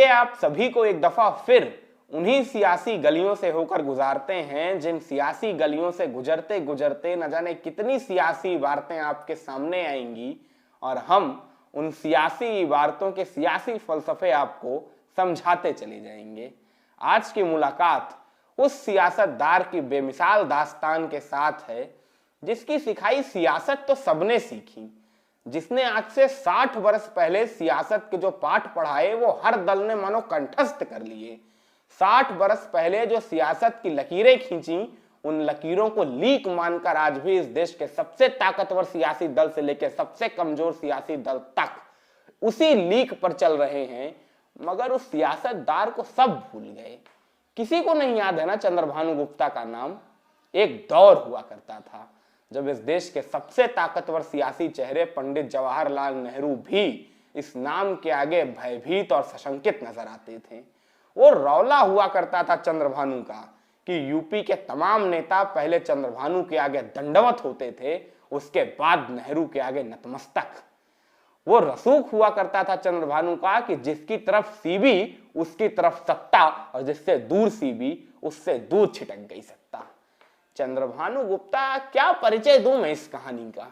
आप सभी को एक दफा फिर उन्हीं सियासी गलियों से होकर गुजारते हैं जिन सियासी गलियों से गुजरते गुजरते न जाने कितनी सियासी इबारतें आपके सामने आएंगी और हम उन सियासी इबारतों के सियासी फलसफे आपको समझाते चले जाएंगे। आज की मुलाकात उस सियासतदार की बेमिसाल दास्तान के साथ है जिसकी सिखाई सियासत तो सबने सीखी, जिसने आज से 60 वर्ष पहले सियासत के जो पाठ पढ़ाए वो हर दल ने मानो कंठस्थ कर लिए। 60 वर्ष पहले जो सियासत की लकीरें खींची उन लकीरों को लीक मानकर आज भी इस देश के सबसे ताकतवर सियासी दल से लेकर सबसे कमजोर सियासी दल तक उसी लीक पर चल रहे हैं, मगर उस सियासतदार को सब भूल गए। किसी को नहीं याद है ना चंद्रभानु गुप्ता का नाम। एक दौर हुआ करता था जब इस देश के सबसे ताकतवर सियासी चेहरे पंडित जवाहरलाल नेहरू भी इस नाम के आगे भयभीत और सशंकित नजर आते थे। वो रौला हुआ करता था चंद्रभानु का कि यूपी के तमाम नेता पहले चंद्रभानु के आगे दंडवत होते थे, उसके बाद नेहरू के आगे नतमस्तक। वो रसूख हुआ करता था चंद्रभानु का कि जिसकी तरफ सीबी उसकी तरफ सत्ता और जिससे दूर सीबी उससे दूर छिटक गई सत्ता। चंद्रभानु गुप्ता क्या परिचय दूं मैं इस कहानी का।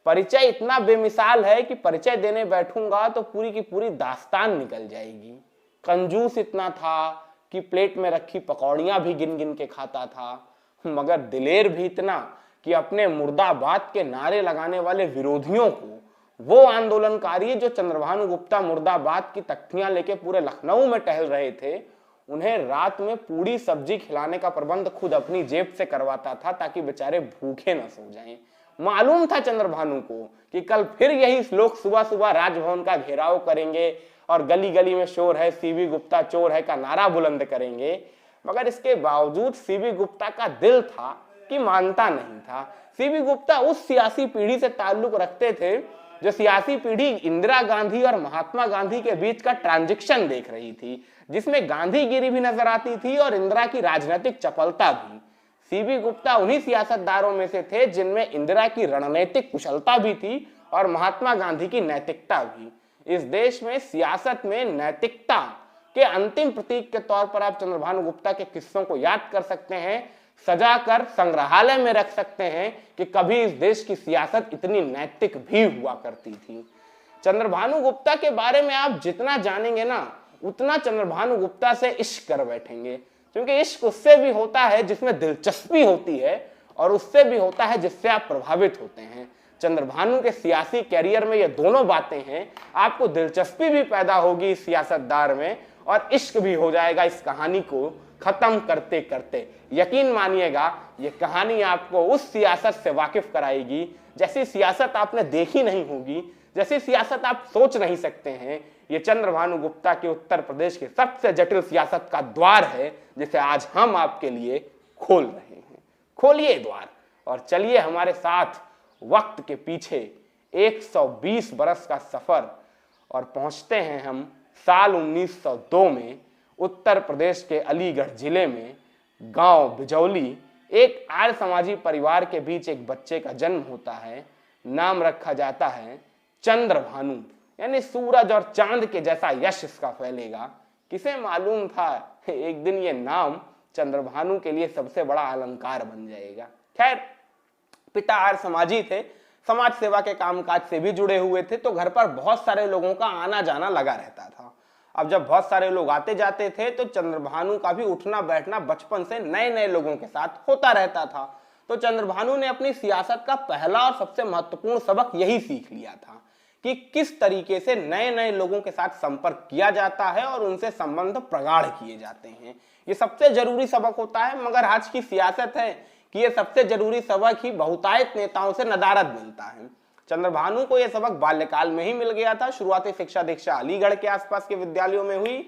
परिचय इतना बेमिसाल है कि परिचय देने बैठूंगा तो पूरी की पूरी दास्तान निकल जाएगी। कंजूस इतना था कि प्लेट में रखी पकौड़ियां भी गिन गिन के खाता था, मगर दिलेर भी इतना कि अपने मुर्दाबाद के नारे लगाने वाले विरोधियों को, वो आंदोलनकारी जो चंद्रभानु गुप्ता मुर्दाबाद की तख्तियां लेके पूरे लखनऊ में टहल रहे थे, उन्हें रात में पूड़ी सब्जी खिलाने का प्रबंध खुद अपनी जेब से करवाता था ताकि बेचारे भूखे न सो जाएं। मालूम था चंद्रभानु को कि कल फिर यही लोग सुबह सुबह राजभवन का घेराव करेंगे और गली गली में शोर है सीबी गुप्ता चोर है का नारा बुलंद करेंगे, मगर इसके बावजूद सीबी गुप्ता का दिल था कि मानता नहीं था। सीबी गुप्ता उस सियासी पीढ़ी से ताल्लुक रखते थे जो सियासी पीढ़ी इंदिरा गांधी और महात्मा गांधी के बीच का ट्रांजिशन देख रही थी, जिसमें गांधीगिरी भी नजर आती थी और इंदिरा की राजनीतिक चपलता भी। सीबी गुप्ता उन्हीं सियासतदारों में से थे जिनमें इंदिरा की रणनीतिक कुशलता भी थी और महात्मा गांधी की नैतिकता भी। इस देश में सियासत में नैतिकता के अंतिम प्रतीक के तौर पर आप चंद्रभानु गुप्ता के किस्सों को याद कर सकते हैं, सजा कर संग्रहालय में रख सकते हैं कि कभी इस देश की सियासत इतनी नैतिक भी हुआ करती थी। चंद्रभानु गुप्ता के बारे में आप जितना जानेंगे ना उतना चंद्रभानु गुप्ता से इश्क कर बैठेंगे, क्योंकि इश्क उससे भी होता है जिसमें दिलचस्पी होती है और उससे भी होता है जिससे आप प्रभावित होते हैं। चंद्रभानु के सियासी कैरियर में ये दोनों बातें हैं। आपको दिलचस्पी भी पैदा होगी इस सियासतदार में और इश्क भी हो जाएगा इस कहानी को खत्म करते करते। यकीन मानिएगा ये कहानी आपको उस सियासत से वाकिफ कराएगी जैसी सियासत आपने देखी नहीं होगी, जैसी सियासत आप सोच नहीं सकते हैं। ये चंद्रभानु गुप्ता के उत्तर प्रदेश की सबसे जटिल सियासत का द्वार है जिसे आज हम आपके लिए खोल रहे हैं। खोलिए द्वार और चलिए हमारे साथ वक्त के पीछे 120 बरस का सफर और पहुंचते हैं हम साल 1902 में उत्तर प्रदेश के अलीगढ़ जिले में गांव बिजौली। एक आर्य समाजी परिवार के बीच एक बच्चे का जन्म होता है। नाम रखा जाता है चंद्रभानु, यानी सूरज और चांद के जैसा यश इसका फैलेगा। किसे मालूम था एक दिन ये नाम चंद्रभानु के लिए सबसे बड़ा अलंकार बन जाएगा। खैर, पिता आर्य समाजी थे, समाज सेवा के कामकाज से भी जुड़े हुए थे, तो घर पर बहुत सारे लोगों का आना जाना लगा रहता था। अब जब बहुत सारे लोग आते जाते थे तो चंद्रभानु का भी उठना बैठना बचपन से नए नए लोगों के साथ होता रहता था। तो चंद्रभानु ने अपनी सियासत का पहला और सबसे महत्वपूर्ण सबक यही सीख लिया था कि किस तरीके से नए नए लोगों के साथ संपर्क किया जाता है और उनसे संबंध प्रगाढ़ किए जाते हैं। ये सबसे जरूरी सबक होता है, मगर आज की सियासत है कि ये सबसे जरूरी सबक ही बहुतायत नेताओं से नदारद मिलता है। चंद्रभानु को यह सबक बाल्यकाल में ही मिल गया था। शुरुआती शिक्षा दीक्षा अलीगढ़ के आसपास के विद्यालयों में हुई,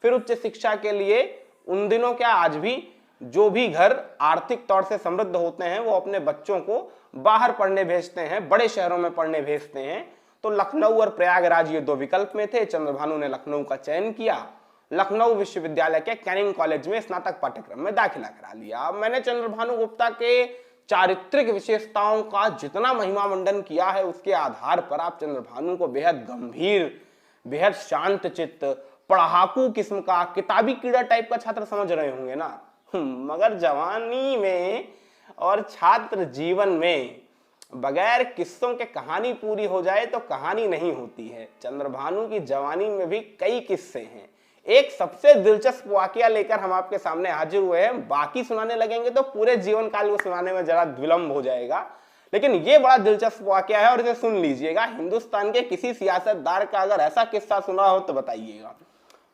फिर उच्च शिक्षा के लिए उन दिनों क्या आज भी जो भी घर आर्थिक तौर से समृद्ध होते हैं वो अपने बच्चों को बाहर पढ़ने भेजते हैं, बड़े शहरों में पढ़ने भेजते हैं। तो लखनऊ और प्रयागराज ये दो विकल्प में थे। चंद्रभानु ने लखनऊ का चयन किया, लखनऊ विश्वविद्यालय के कैनिंग कॉलेज में स्नातक पाठ्यक्रम में दाखिला करा लिया। मैंने चंद्रभानु गुप्ता के चारित्रिक विशेषताओं का जितना महिमा मंडन किया है उसके आधार पर आप चंद्रभानु को बेहद गंभीर, बेहद शांत चित्त, पढ़ाकू किस्म का, किताबी कीड़ा टाइप का छात्र समझ रहे होंगे ना। मगर जवानी में और छात्र जीवन में बगैर किस्सों के कहानी पूरी हो जाए तो कहानी नहीं होती है। चंद्रभानु की जवानी में भी कई किस्से हैं। एक सबसे दिलचस्प वाकया लेकर हम आपके सामने हाजिर हुए हैं। बाकी सुनाने लगेंगे तो पूरे जीवन काल को सुनाने में जरा विलंब हो जाएगा, लेकिन ये बड़ा दिलचस्प वाकया है और इसे सुन लीजिएगा। हिंदुस्तान के किसी सियासतदार का अगर ऐसा किस्सा सुना हो तो बताइएगा।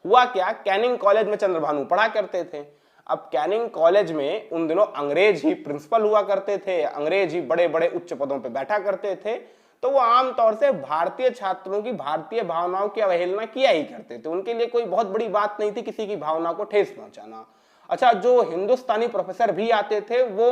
हुआ क्या, कैनिंग कॉलेज में चंद्रभानु पढ़ा करते थे। अब कैनिंग कॉलेज में उन दिनों अंग्रेज ही प्रिंसिपल हुआ करते थे, अंग्रेज ही बड़े बड़े उच्च पदों पर बैठा करते थे। तो वो आमतौर से भारतीय छात्रों की भारतीय भावनाओं की अवहेलना किया ही करते थे। उनके लिए कोई बहुत बड़ी बात नहीं थी किसी की भावना को ठेस पहुंचाना। अच्छा, जो हिंदुस्तानी प्रोफेसर भी आते थे वो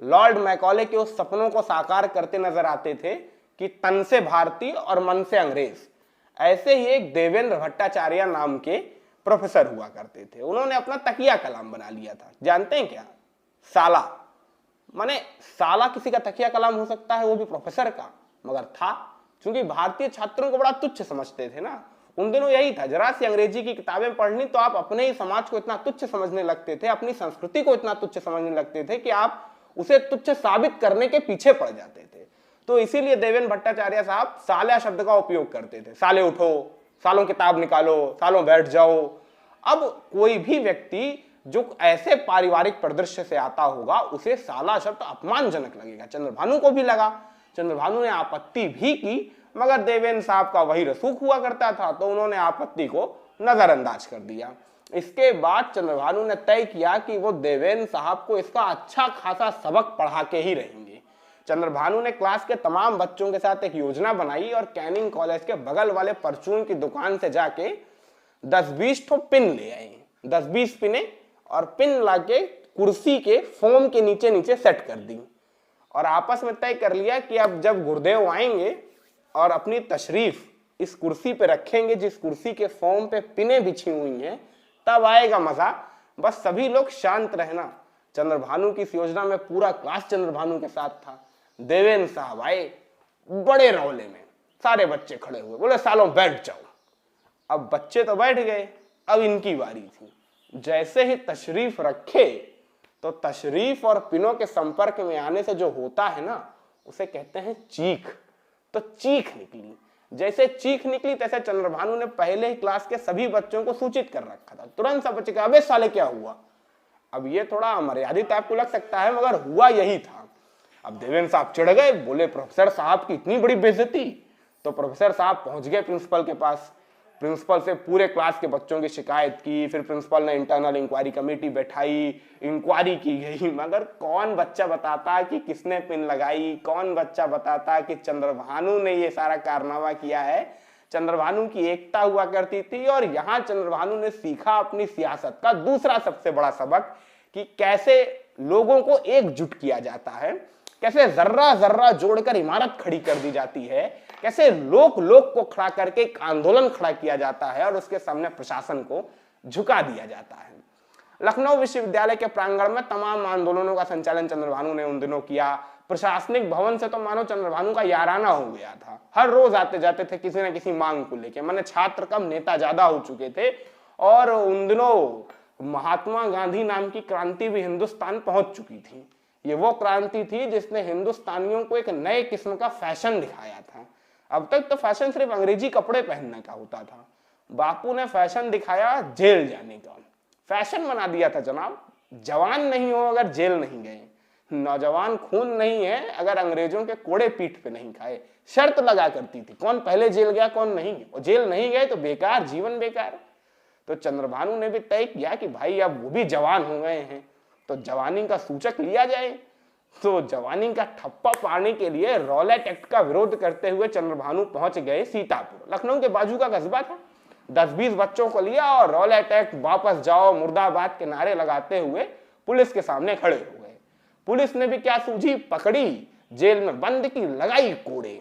लॉर्ड मैकॉले के उस सपनों को साकार करते नजर आते थे कि तन से भारतीय और मन से अंग्रेज। ऐसे ही एक देवेंद्र भट्टाचार्य नाम के प्रोफेसर हुआ करते थे। उन्होंने अपना तकिया कलाम बना लिया था। जानते हैं क्या? साला। माने साला किसी का तकिया कलाम हो सकता है, वो भी प्रोफेसर का, मगर था। क्योंकि भारतीय छात्रों को बड़ा तुच्छ समझते थे ना। उन दिनों यही था, जरा सी अंग्रेजी की किताबें पढ़नी तो आप अपने ही समाज को इतना तुच्छ समझने लगते थे, अपनी संस्कृति को इतना तुच्छ समझने लगते थे कि आप उसे तुच्छ साबित करने के पीछे पड़ जाते थे। तो इसीलिए देवेंद्र भट्टाचार्य साहब साला शब्द का उपयोग करते थे। साले उठो, सालों किताब निकालो, सालों बैठ जाओ। अब कोई भी व्यक्ति जो ऐसे पारिवारिक परिदृश्य से आता होगा उसे साला शब्द अपमानजनक लगेगा। चंद्रभानु को भी लगा। चंद्रभानु ने आपत्ति भी की, मगर देवेंद्र साहब का वही रसूख हुआ करता था, तो उन्होंने आपत्ति को नजरअंदाज कर दिया। इसके बाद चंद्रभानु ने तय किया कि वो देवेंद्र साहब को इसका अच्छा खासा सबक पढ़ा के ही रहेंगे। चंद्रभानु ने क्लास के तमाम बच्चों के साथ एक योजना बनाई और कैनिंग कॉलेज के बगल वाले परचून की दुकान से जाके 10-20 ठो पिन ले आए। 10-20 पिने और पिन लाके कुर्सी के फोम के नीचे नीचे सेट कर दी और आपस में तय कर लिया कि अब जब गुरुदेव आएंगे और अपनी तशरीफ इस कुर्सी पे रखेंगे जिस कुर्सी के फोम पे पिने बिछी हुई हैं, तब आएगा मजा। बस सभी लोग शांत रहना। चंद्रभानु की इस योजना में पूरा क्लास चंद्रभानु के साथ था। देवेंद्र साहब आए बड़े रौले में, सारे बच्चे खड़े हुए, बोले सालों बैठ जाओ। अब बच्चे तो बैठ गए, अब इनकी बारी थी। जैसे ही तशरीफ रखे तो तशरीफ और पिनों के संपर्क में आने से जो होता है ना, उसे कहते हैं चीख। तो चीख निकली। जैसे चीख निकली तैसे चंद्रभानु ने पहले ही क्लास के सभी बच्चों को सूचित कर रखा था। तुरंत सब बच्चे कहे, अबे साले क्या हुआ? अब ये थोड़ा अमर्यादित आपको लग सकता है, मगर हुआ यही था। अब देवेंद्र साहब चिढ़ गए, बोले प्रोफेसर साहब की इतनी बड़ी बेइज्जती। तो प्रोफेसर साहब पहुंच गए प्रिंसिपल के पास। प्रिंसिपल से पूरे क्लास के बच्चों की शिकायत की। फिर प्रिंसिपल ने इंटरनल इंक्वायरी कमेटी बैठाई, इंक्वायरी की गई, मगर कौन बच्चा बताता कि किसने पिन लगाई? कौन बच्चा बताता कि चंद्रभानु ने ये सारा कारनामा किया है? चंद्रभानु की एकता हुआ करती थी और यहाँ चंद्रभानु ने सीखा अपनी सियासत का दूसरा सबसे बड़ा सबक कि कैसे लोगों को एकजुट किया जाता है, कैसे जर्रा जर्रा जोड़कर इमारत खड़ी कर दी जाती है, कैसे लोक लोक को खड़ा करके एक आंदोलन खड़ा किया जाता है और उसके सामने प्रशासन को झुका दिया जाता है। लखनऊ विश्वविद्यालय के प्रांगण में तमाम आंदोलनों का संचालन चंद्रभानु ने उन दिनों किया। प्रशासनिक भवन से तो मानो चंद्रभानु का याराना हो गया था। हर रोज आते जाते थे किसी न किसी मांग को लेके। माने छात्र कम नेता ज्यादा हो चुके थे और उन दिनों महात्मा गांधी नाम की क्रांति भी हिंदुस्तान पहुंच चुकी थी। ये वो क्रांति थी जिसने हिंदुस्तानियों को एक नए किस्म का फैशन दिखाया था। अब तक तो फैशन सिर्फ अंग्रेजी कपड़े पहनने का होता था। बापू ने फैशन दिखाया जेल जाने का। फैशन बना दिया था जनाब। जवान नहीं हो अगर जेल नहीं गए, नौजवान खून नहीं है अगर अंग्रेजों के कोड़े पीठ पे नहीं खाए। शर्त लगा करती थी कौन पहले जेल गया कौन नहीं गया, और जेल नहीं गए तो बेकार, जीवन बेकार। तो चंद्रभानु ने भी तय किया कि भाई अब वो भी जवान हो गए हैं तो जवानी का सूचक लिया जाए। तो जवानी का ठप्पा पाने के लिए रॉलेट एक्ट का विरोध करते हुए चंद्रभानु पहुंच गए सीतापुर। लखनऊ के बाजू का कस्बा था। 10-20 बच्चों को लिया और रॉलेट एक्ट, वापस जाओ, मुर्दाबाद के नारे लगाते हुए पुलिस के सामने खड़े हो गए। पुलिस ने भी क्या सूझी, पकड़ी, जेल में बंद की, लगाई कोड़े।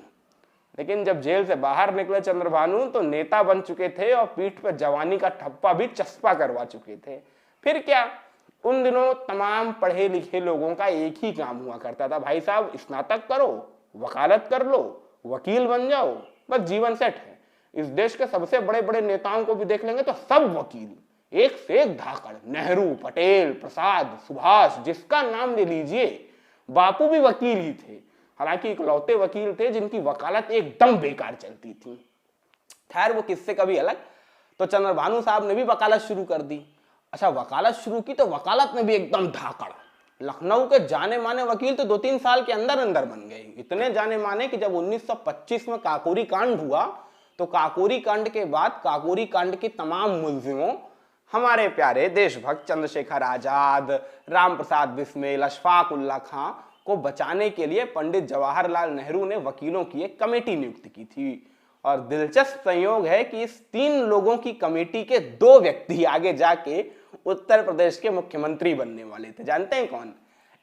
लेकिन जब जेल से बाहर निकले चंद्रभानु तो नेता बन चुके थे और पीठ पर जवानी का ठप्पा भी चस्पा करवा चुके थे। फिर क्या, उन दिनों तमाम पढ़े लिखे लोगों का एक ही काम हुआ करता था, भाई साहब स्नातक करो, वकालत कर लो, वकील बन जाओ, बस जीवन सेट है। इस देश के सबसे बड़े बड़े नेताओं को भी देख लेंगे तो सब वकील, एक से एक धाकड़, नेहरू, पटेल, प्रसाद, सुभाष, जिसका नाम ले लीजिए। बापू भी वकील ही थे, हालांकि इकलौते वकील थे जिनकी वकालत एकदम बेकार चलती थी। खैर वो किससे कभी अलग। तो चंद्रभानु साहब ने भी वकालत शुरू कर दी। अच्छा, वकालत शुरू की तो वकालत में भी एकदम धाकड़। लखनऊ के जाने माने वकील तो 2-3 साल के अंदर अंदर बन गए, इतने जाने माने कि जब 1925 में काकोरी कांड हुआ तो काकोरी कांड के बाद काकोरी कांड की तमाम मुलजिमों, हमारे प्यारे देशभक्त चंद्रशेखर आजाद, राम प्रसाद बिस्मिल, अशफाक उल्ला खां को बचाने के लिए पंडित जवाहरलाल नेहरू ने वकीलों की एक कमेटी नियुक्त की थी। और दिलचस्प संयोग है कि इस 3 लोगों की कमेटी के 2 व्यक्ति आगे जाके उत्तर प्रदेश के मुख्यमंत्री बनने वाले थे। जानते हैं कौन?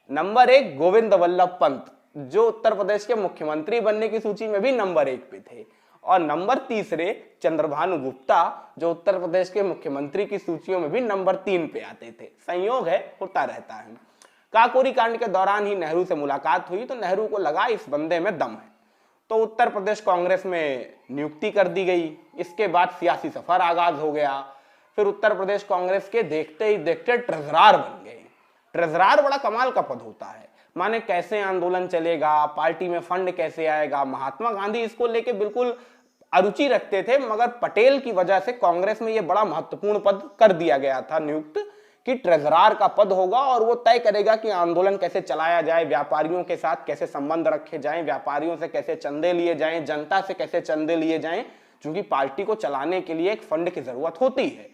नंबर 1 गोविंद वल्लभ पंत, जो उत्तर प्रदेश के मुख्यमंत्री बनने की सूची में भी नंबर 1 पे थे, और नंबर 3 चंद्रभानु गुप्ता, जो उत्तर प्रदेश के मुख्यमंत्री की सूचियों में भी नंबर 3 पे आते थे। संयोग है, होता रहता है। काकोरी कांड के दौरान ही नेहरू से मुलाकात हुई तो नेहरू को लगा इस बंदे में दम है, तो उत्तर प्रदेश कांग्रेस में नियुक्ति कर दी गई। इसके बाद सियासी सफर आगाज हो गया। फिर उत्तर प्रदेश कांग्रेस के देखते ही देखते ट्रेजरार बन गए। ट्रेजरार बड़ा कमाल का पद होता है, माने कैसे आंदोलन चलेगा, पार्टी में फंड कैसे आएगा। महात्मा गांधी इसको लेके बिल्कुल अरुचि रखते थे, मगर पटेल की वजह से कांग्रेस में यह बड़ा महत्वपूर्ण पद कर दिया गया था नियुक्त कि ट्रेजरार का पद होगा और वो तय करेगा कि आंदोलन कैसे चलाया जाए, व्यापारियों के साथ कैसे संबंध रखे जाएं, व्यापारियों से कैसे चंदे लिए जाएं, जनता से कैसे चंदे लिए जाएं, क्योंकि पार्टी को चलाने के लिए एक फंड की जरूरत होती है।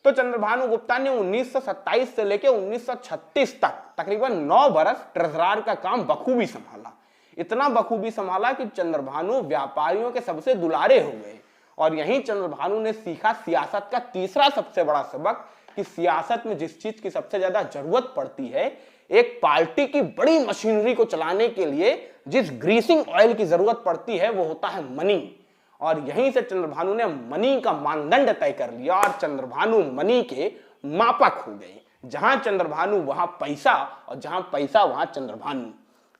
तो चंद्रभानु गुप्ता ने 1927 से लेकर 1936 तक तकरीबन 9 बरस ट्रेजरार का काम बखूबी संभाला। इतना बखूबी संभाला कि चंद्रभानु व्यापारियों के सबसे दुलारे हो गए। और यहीं चंद्रभानु ने सीखा सियासत का तीसरा सबसे बड़ा सबक कि सियासत में जिस चीज की सबसे ज्यादा जरूरत पड़ती है, एक पार्टी की बड़ी मशीनरी को चलाने के लिए जिस ग्रीसिंग ऑयल की जरूरत पड़ती है वो होता है मनी। और यहीं से चंद्रभानु ने मनी का मानदंड तय कर लिया और चंद्रभानु मनी के मापक हो गए। जहां चंद्रभानु वहां पैसा, और जहां पैसा वहां चंद्रभानु।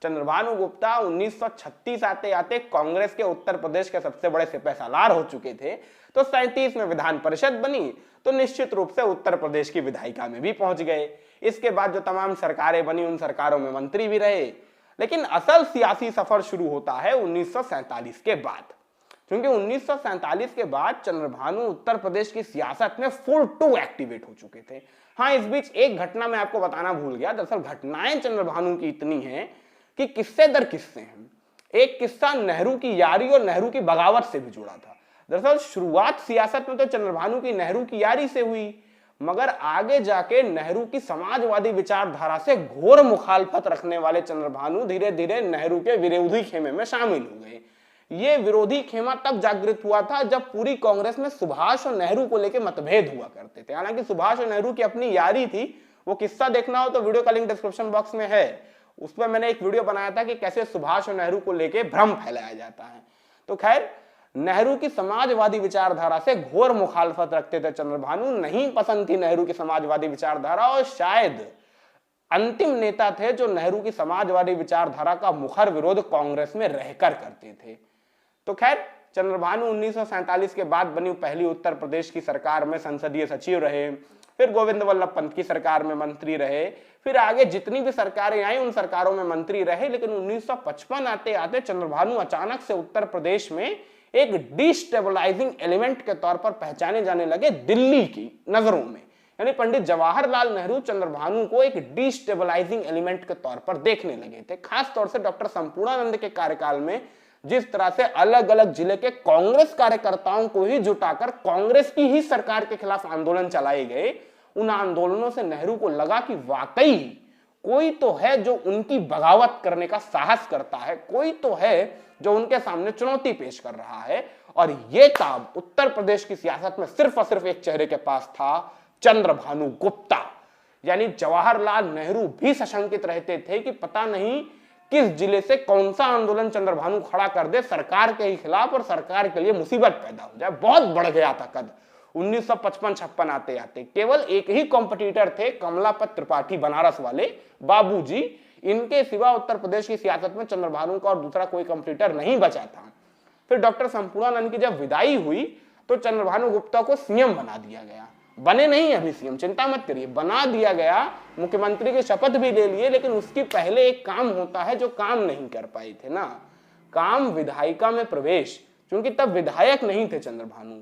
चंद्रभानु गुप्ता 1936 आते आते कांग्रेस के उत्तर प्रदेश के सबसे बड़े सिपहसालार हो चुके थे। तो 37 में विधान परिषद बनी तो निश्चित रूप से उत्तर प्रदेश की विधायिका में भी पहुंच गए। इसके बाद जो तमाम सरकारें बनी उन सरकारों में मंत्री भी रहे। लेकिन असल सियासी सफर शुरू होता है 1947 के बाद, क्योंकि 1947 के बाद चंद्रभानु उत्तर प्रदेश की सियासत में फुल टू एक्टिवेट हो चुके थे। हाँ, इस बीच एक घटना मैं आपको बताना भूल गया। दरअसल घटनाएं चंद्रभानु की इतनी हैं कि किस्से दर किस्से हैं। एक किस्सा नेहरू की यारी और नेहरू की बगावत से भी जुड़ा था। दरअसल शुरुआत सियासत में तो चंद्रभानु की नेहरू की यारी से हुई, मगर आगे जाके नेहरू की समाजवादी विचारधारा से घोर मुखालफत रखने वाले चंद्रभानु धीरे धीरे नेहरू के विरोधी खेमे में शामिल हो गए। ये विरोधी खेमा तब जागृत हुआ था जब पूरी कांग्रेस में सुभाष और नेहरू को लेकर मतभेद हुआ करते थे। हालांकि सुभाष और नेहरू की अपनी यारी थी। वो किस्सा देखना हो तो वीडियो का लिंक डिस्क्रिप्शन बॉक्स में है, उसमें मैंने एक वीडियो बनाया था कि कैसे सुभाष और नेहरू को लेकर भ्रम फैलाया जाता है। तो खैर, नेहरू की समाजवादी विचारधारा से घोर मुखालफत रखते थे चंद्रभानु। नहीं पसंद थी नेहरू की समाजवादी विचारधारा, और शायद अंतिम नेता थे जो नेहरू की समाजवादी विचारधारा का मुखर विरोध कांग्रेस में रहकर करते थे। तो खैर, चंद्रभानु 1947 के बाद बनी पहली उत्तर प्रदेश की सरकार में संसदीय सचिव रहे, फिर गोविंद वल्लभ पंत की सरकार में मंत्री रहे, फिर आगे जितनी भी सरकारें आई उन सरकारों में मंत्री रहे। लेकिन 1955 आते आते चंद्रभानु अचानक से उत्तर प्रदेश में एक डिस्टेबलाइजिंग एलिमेंट के तौर पर पहचाने जाने लगे दिल्ली की नजरों में। यानी पंडित जवाहरलाल नेहरू चंद्रभानु को एक डिस्टेबलाइजिंग एलिमेंट के तौर पर देखने लगे थे। खास तौर से डॉक्टर संपूर्णानंद के कार्यकाल में जिस तरह से अलग अलग जिले के कांग्रेस कार्यकर्ताओं को ही जुटाकर कांग्रेस की ही सरकार के खिलाफ आंदोलन चलाए गए, उन आंदोलनों से नेहरू को लगा कि वाकई कोई तो है जो उनकी बगावत करने का साहस करता है, कोई तो है जो उनके सामने चुनौती पेश कर रहा है। और ये ताब उत्तर प्रदेश की सियासत में सिर्फ और सिर्फ एक चेहरे के पास था, चंद्रभानु गुप्ता। यानी जवाहरलाल नेहरू भी सशंकित रहते थे कि पता नहीं किस जिले से कौन सा आंदोलन चंद्रभानु खड़ा कर दे सरकार के ही खिलाफ और सरकार के लिए मुसीबत पैदा हो जाए। बहुत बढ़ गया था कद 1955-56 आते आते। केवल एक ही कॉम्पिटिटर थे, कमलापत त्रिपाठी बनारस वाले बाबूजी। इनके सिवा उत्तर प्रदेश की सियासत में चंद्रभानु का और दूसरा कोई कॉम्पिटिटर नहीं बचा था। फिर डॉक्टर संपूर्णानंद की जब विदाई हुई तो चंद्रभानु गुप्ता को सीएम बना दिया गया। बने नहीं अभी सीएम, चिंता मत करिए, बना दिया गया, मुख्यमंत्री की शपथ भी ले लिए, लेकिन उसकी पहले एक काम होता है जो काम नहीं कर पाए थे ना, काम विधायिका में प्रवेश, क्योंकि तब विधायक नहीं थे चंद्रभानु।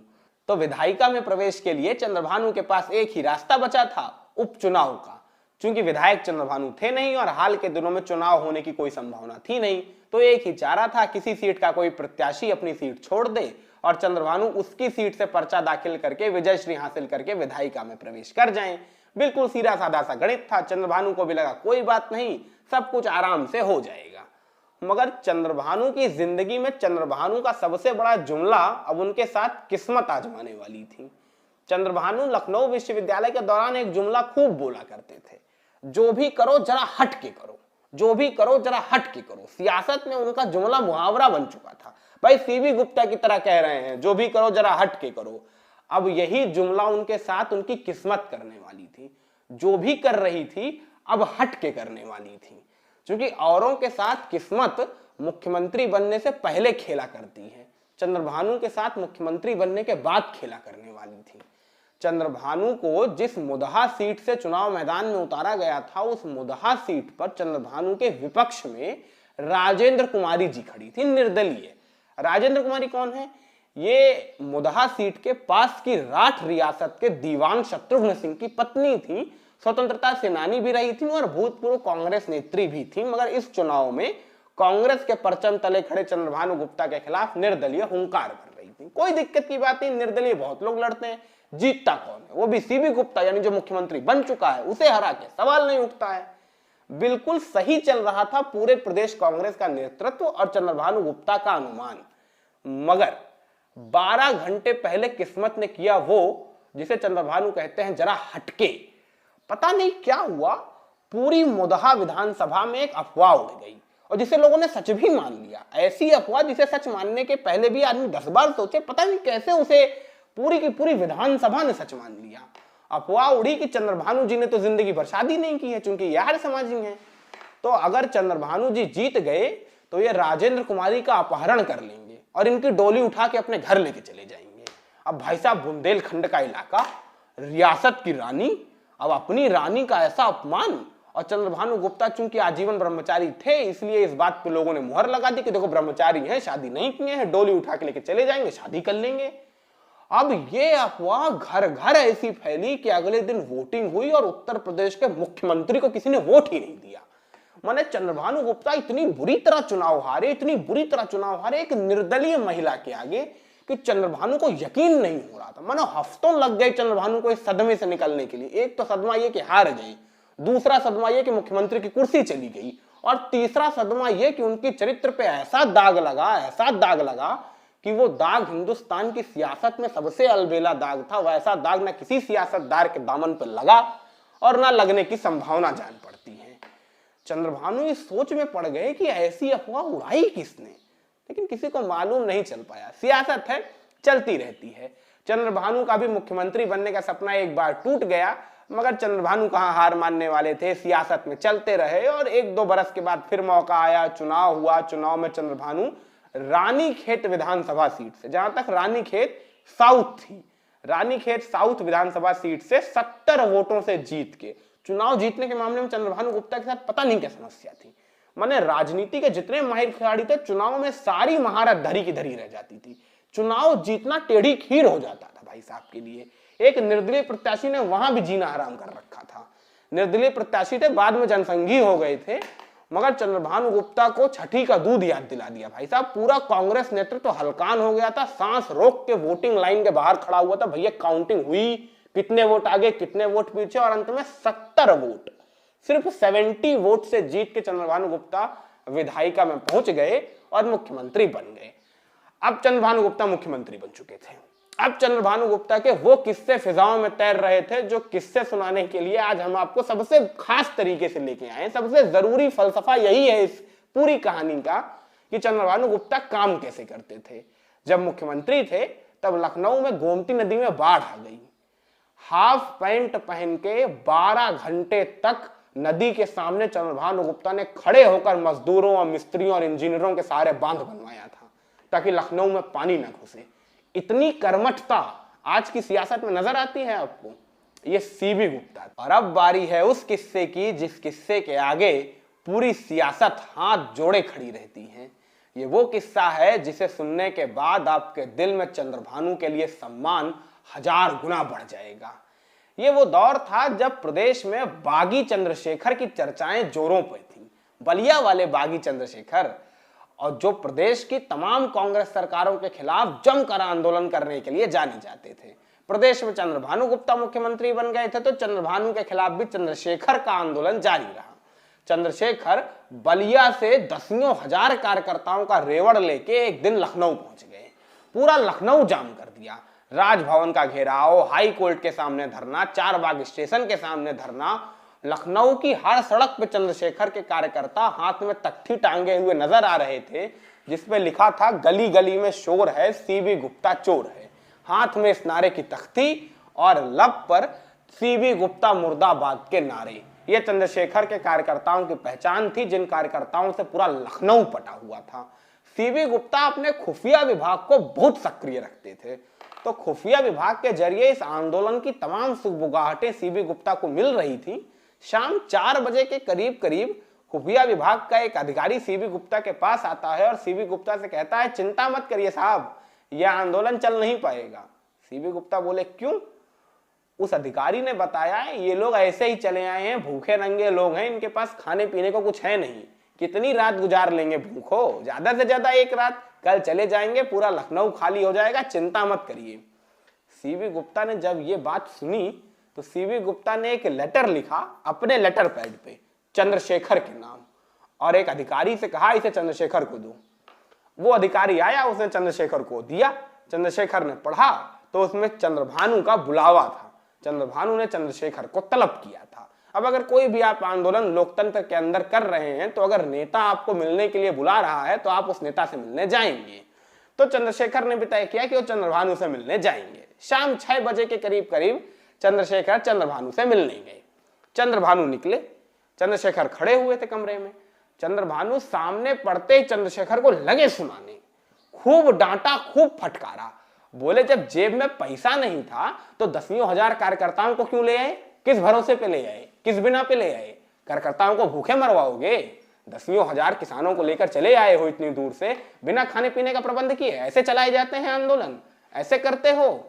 तो विधायिका में प्रवेश के लिए चंद्रभानु के पास एक ही रास्ता बचा था, उपचुनाव का। क्योंकि विधायक चंद्रभानु थे नहीं और हाल के दिनों में चुनाव होने की कोई संभावना थी नहीं, तो एक ही चारा था, किसी सीट का कोई प्रत्याशी अपनी सीट छोड़ दे और चंद्रभानु उसकी सीट से पर्चा दाखिल करके विजयश्री हासिल करके विधायिका में प्रवेश कर जाएं। बिल्कुल सीधा साधा सा गणित था। चंद्रभानु को भी लगा कोई बात नहीं, सब कुछ आराम से हो जाएगा। मगर चंद्रभानु की जिंदगी में चंद्रभानु का सबसे बड़ा जुमला अब उनके साथ किस्मत आजमाने वाली थी। चंद्रभानु लखनऊ विश्वविद्यालय के दौरान एक जुमला खूब बोला करते थे, जो भी करो जरा हट के करो, जो भी करो जरा हट के करो। सियासत में उनका जुमला मुहावरा बन चुका था। भाई सीबी गुप्ता की तरह कह रहे हैं, जो भी करो जरा हट के करो। अब यही जुमला उनके साथ उनकी किस्मत करने वाली थी। जो भी कर रही थी अब हट के करने वाली थी, क्योंकि औरों के साथ किस्मत मुख्यमंत्री बनने से पहले खेला करती है, चंद्रभानु के साथ मुख्यमंत्री बनने के बाद खेला करने वाली थी। चंद्रभानु को जिस मुदहा सीट से चुनाव मैदान में उतारा गया था, उस मुदहा सीट पर चंद्रभानु के विपक्ष में राजेंद्र कुमारी जी खड़ी थी, निर्दलीय। राजेंद्र कुमारी कौन है? ये मुदहा सीट के पास की राठ रियासत के दीवान शत्रुघ्न सिंह की पत्नी थी, स्वतंत्रता सेनानी भी रही थी और भूतपूर्व कांग्रेस नेत्री भी थी। मगर इस चुनाव में कांग्रेस के परचम तले खड़े चंद्रभानु गुप्ता के खिलाफ निर्दलीय हुंकार भर रही थी। कोई दिक्कत की बात नहीं, निर्दलीय बहुत लोग लड़ते हैं, जीतता कौन है? वो भी सीबी गुप्ता, यानी जो मुख्यमंत्री बन चुका है, उसे हरा के सवाल नहीं उठता है। बिल्कुल सही चल रहा था पूरे प्रदेश कांग्रेस का नेतृत्व और चंद्रभानु गुप्ता का अनुमान। मगर 12 घंटे पहले किस्मत ने किया वो जिसे चंद्रभानु कहते हैं जरा हटके। पता नहीं क्या हुआ, पूरी मुदहा विधानसभा में एक अफवाह उड़ गई और जिसे लोगों ने सच भी मान लिया। ऐसी अफवाह जिसे सच मानने के पहले भी आदमी 10 बार सोचे, पता नहीं कैसे उसे पूरी की पूरी विधानसभा ने सच मान लिया। अफवाह उड़ी कि चंद्रभानु जी ने तो जिंदगी भर शादी नहीं की है, चूंकि यार समाजी हैं, तो अगर चंद्रभानु जी जीत गए तो ये राजेंद्र कुमारी का अपहरण कर लेंगे और इनकी डोली उठा के अपने घर लेके चले जाएंगे। अब भाई साहब, बुंदेलखंड का इलाका, रियासत की रानी, अब अपनी रानी का ऐसा अपमान। और चंद्रभानु गुप्ता चूंकि आजीवन ब्रह्मचारी थे, इसलिए इस बात पे लोगों ने मुहर लगा दी कि देखो ब्रह्मचारी हैं, शादी नहीं किए हैं, डोली उठा के लेके चले जाएंगे, शादी कर लेंगे। अब ये अफवाह घर घर ऐसी फैली कि अगले दिन वोटिंग हुई और उत्तर प्रदेश के मुख्यमंत्री को किसी ने वोट ही नहीं दिया। माने चंद्रभानु गुप्ता इतनी बुरी तरह चुनाव हारे, इतनी बुरी तरह चुनाव हारे एक निर्दलीय महिला के आगे कि चंद्रभानु को यकीन नहीं हो रहा था। मानो हफ्तों लग गए चंद्रभानु को इस सदमे से निकलने के लिए। एक तो सदमा ये कि हार गई, दूसरा सदमा ये कि मुख्यमंत्री की कुर्सी चली गई, और तीसरा सदमा ये कि उनके चरित्र पे ऐसा दाग लगा कि वो दाग हिंदुस्तान की सियासत में सबसे अलबेला दाग था। वैसा दाग ना किसी सियासतदार के दामन पर लगा और ना लगने की संभावना जान पड़ती है। चंद्रभानु इस सोच में पड़ गए कि ऐसी अफवाह उड़ाई किसने, लेकिन किसी को मालूम नहीं चल पाया। सियासत है, चलती रहती है। चंद्रभानु का भी मुख्यमंत्री बनने का सपना एक बार टूट गया, मगर चंद्रभानु कहां हार मानने वाले थे, सियासत में चलते रहे और 1-2 बरस के बाद फिर मौका आया, चुनाव हुआ। चुनाव में चंद्रभानु रानीखेत विधानसभा सीट से, जहां तक रानीखेत साउथ थी, रानीखेत साउथ विधानसभा सीट से 70 वोटों से जीत के चुनाव जीतने के मामले में चंद्रभानु गुप्ता के साथ पता नहीं क्या समस्या थी। माने राजनीति के जितने माहिर खिलाड़ी थे, चुनाव में सारी महारत धरी की धरी रह जाती थी। चुनाव जीतना टेढ़ी खीर हो जाता था भाई साहब के लिए। एक निर्दलीय प्रत्याशी ने वहां भी जीना हराम कर रखा था। निर्दलीय प्रत्याशी थे, बाद में जनसंघी हो गए थे, मगर चंद्रभानु गुप्ता को छठी का दूध याद दिला दिया भाई साहब। पूरा कांग्रेस नेतृत्व तो हलकान हो गया था, सांस रोक के वोटिंग लाइन के बाहर खड़ा हुआ था। भैया काउंटिंग हुई, कितने वोट आगे कितने वोट पीछे, और अंत में 70 वोट, सिर्फ 70 वोट से जीत के चंद्रभानु गुप्ता विधायिका में पहुंच गए और मुख्यमंत्री बन गए। अब चंद्रभानु गुप्ता मुख्यमंत्री बन चुके थे। अब चंद्रभानु गुप्ता के वो किस्से फिजाओं में तैर रहे थे, जो किस्से सुनाने के लिए आज हम आपको सबसे खास तरीके से लेके आए। सबसे जरूरी फलसफा यही है इस पूरी कहानी का कि चंद्रभानु गुप्ता काम कैसे करते थे। जब मुख्यमंत्री थे तब लखनऊ में गोमती नदी में बाढ़ आ गई। हाफ पैंट पहन के 12 घंटे तक नदी के सामने चंद्रभानु गुप्ता ने खड़े होकर मजदूरों और मिस्त्रियों और इंजीनियरों के सारे बांध बनवाया था ताकि लखनऊ में पानी न घुसे। इतनी कर्मठता आज की सियासत में नजर आती है आपको? ये सीबी गुप्ता। और अब बारी है उस किस्से की जिस किस्से के आगे पूरी सियासत हाथ जोड़े खड़ी रहती है। ये वो किस्सा है जिसे सुनने के बाद आपके दिल में चंद्रभानु के लिए सम्मान 1000 गुना बढ़ जाएगा। ये वो दौर था जब प्रदेश में बागी चंद्रशेखर की चर्चाएं जोरों पर थी। बलिया वाले बागी चंद्रशेखर, और जो प्रदेश की तमाम कांग्रेस सरकारों के खिलाफ जमकर आंदोलन करने के लिए जाने जाते थे। प्रदेश में चंद्रभानु गुप्ता मुख्यमंत्री बन गए थे तो चंद्रभानु के खिलाफ भी चंद्रशेखर का आंदोलन जारी रहा। चंद्रशेखर बलिया से दसियों हजार कार्यकर्ताओं का रेवड़ लेके एक दिन लखनऊ पहुंच गए। पूरा लखनऊ जाम कर दिया। राजभवन का घेराव, हाई कोर्ट के सामने धरना, चारबाग स्टेशन के सामने धरना। लखनऊ की हर सड़क पे चंद्रशेखर के कार्यकर्ता हाथ में तख्ती टांगे हुए नजर आ रहे थे जिसपे लिखा था गली गली में शोर है, सीबी गुप्ता चोर है। हाथ में इस नारे की तख्ती और लब पर सीबी गुप्ता मुर्दाबाद के नारे। ये चंद्रशेखर के कार्यकर्ताओं की पहचान थी, जिन कार्यकर्ताओं से पूरा लखनऊ पटा हुआ था। सीबी गुप्ता अपने खुफिया विभाग को बहुत सक्रिय रखते थे, तो खुफिया विभाग के जरिए इस आंदोलन की तमाम सुगबुगाहटें सीबी गुप्ता को मिल रही थी। शाम 4 बजे के करीब करीब खुफिया विभाग का एक अधिकारी सीबी गुप्ता के पास आता है और सीबी गुप्ता से कहता है, चिंता मत करिए साहब, यह आंदोलन चल नहीं पाएगा। सीबी गुप्ता बोले, क्यों? उस अधिकारी ने बताया, ये लोग ऐसे ही चले आए हैं, भूखे नंगे लोग हैं, इनके पास खाने पीने को कुछ है नहीं, कितनी रात गुजार लेंगे भूखो, ज्यादा से ज्यादा 1 रात, कल चले जाएंगे, पूरा लखनऊ खाली हो जाएगा, चिंता मत करिए। सीबी गुप्ता ने जब ये बात सुनी तो सीबी गुप्ता ने एक लेटर लिखा अपने लेटर पैड पे चंद्रशेखर के नाम, और एक अधिकारी से कहा इसे चंद्रशेखर को दो। वो अधिकारी आया, उसने चंद्रशेखर को दिया। चंद्रशेखर ने पढ़ा तो उसमें चंद्रभानु का बुलावा था। चंद्रभानु ने चंद्रशेखर को तलब किया था। अब अगर कोई भी आप आंदोलन लोकतंत्र के अंदर कर रहे हैं तो अगर नेता आपको मिलने के लिए बुला रहा है तो आप उस नेता से मिलने जाएंगे। तो चंद्रशेखर ने भी तय किया कि वो चंद्रभानु से मिलने जाएंगे। शाम 6 बजे के करीब करीब चंद्रशेखर चंद्रभानु से मिलने गए। चंद्रभानु निकले, चंद्रशेखर खड़े हुए थे कमरे में। चंद्रभानु सामने पड़ते ही चंद्रशेखर को लगे सुनाने, खूब डांटा, खूब फटकारा। बोले, जब जेब में पैसा नहीं था तो दसियों हजार कार्यकर्ताओं को क्यों ले आए? किस भरोसे पे ले आए? किस बिना पे ले आए? कार्यकर्ताओं को भूखे मरवाओगे? दसियों हजार किसानों को लेकर चले आए हो इतनी दूर से, बिना खाने पीने का प्रबंध किए? ऐसे चलाए जाते हैं आंदोलन? ऐसे करते हो?